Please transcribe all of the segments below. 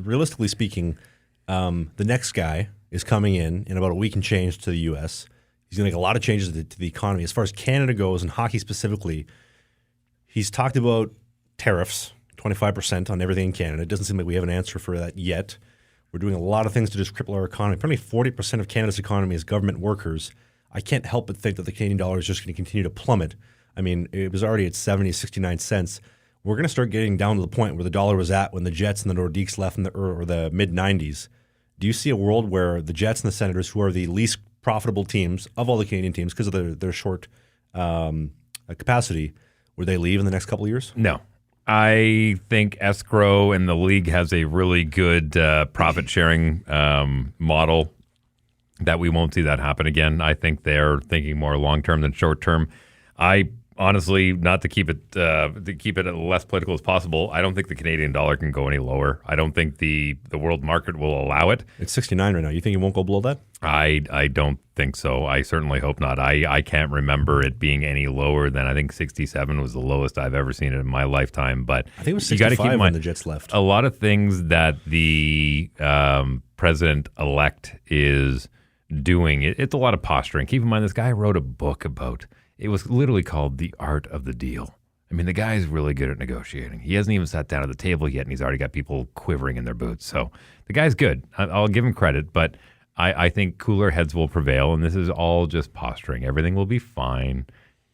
realistically speaking, the next guy is coming in about a week and change to the U.S. He's going to make a lot of changes to the economy. As far as Canada goes and hockey specifically, he's talked about tariffs, 25% on everything in Canada. It doesn't seem like we have an answer for that yet. We're doing a lot of things to just cripple our economy. Probably 40% of Canada's economy is government workers. I can't help but think that the Canadian dollar is just going to continue to plummet. I mean, it was already at 69 cents. We're going to start getting down to the point where the dollar was at when the Jets and the Nordiques left in the mid-90s. Do you see a world where the Jets and the Senators, who are the least profitable teams of all the Canadian teams because of their short capacity, would they leave in the next couple of years? No. I think escrow and the league has a really good profit-sharing model that we won't see that happen again. I think they're thinking more long-term than short-term. I honestly, not to keep it as less political as possible, I don't think the Canadian dollar can go any lower. I don't think the world market will allow it. It's 69 right now. You think it won't go below that? I don't think so. I certainly hope not. I can't remember it being any lower than, I think 67 was the lowest I've ever seen it in my lifetime. But I think it was 65 when the Jets left. A lot of things that the president-elect is doing, it's a lot of posturing. Keep in mind, this guy wrote a book about, it was literally called The Art of the Deal. I mean, the guy's really good at negotiating. He hasn't even sat down at the table yet, and he's already got people quivering in their boots. So the guy's good. I'll give him credit, but I think cooler heads will prevail, and this is all just posturing. Everything will be fine.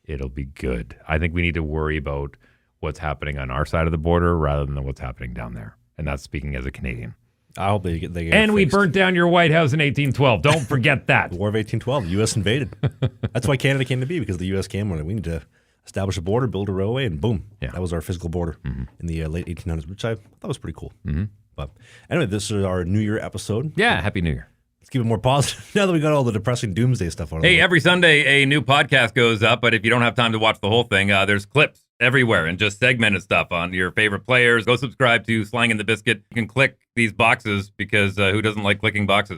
It'll be good. I think we need to worry about what's happening on our side of the border rather than what's happening down there. And that's speaking as a Canadian. I hope they get And we fixed. burnt down your White House in 1812. Don't forget that. The War of 1812. The U.S. invaded. That's why Canada came to be, because the U.S. came when we need to establish a border, build a railway, and boom. Yeah. That was our physical border in the late 1800s, which I thought was pretty cool. Mm-hmm. But anyway, this is our New Year episode. Yeah, Happy New Year. Let's keep it more positive now that we got all the depressing doomsday stuff out of the way. Hey, every Sunday a new podcast goes up, but if you don't have time to watch the whole thing, there's clips everywhere and just segmented stuff on your favorite players. Go subscribe to Slang and the Biscuit. You can click these boxes because who doesn't like clicking boxes?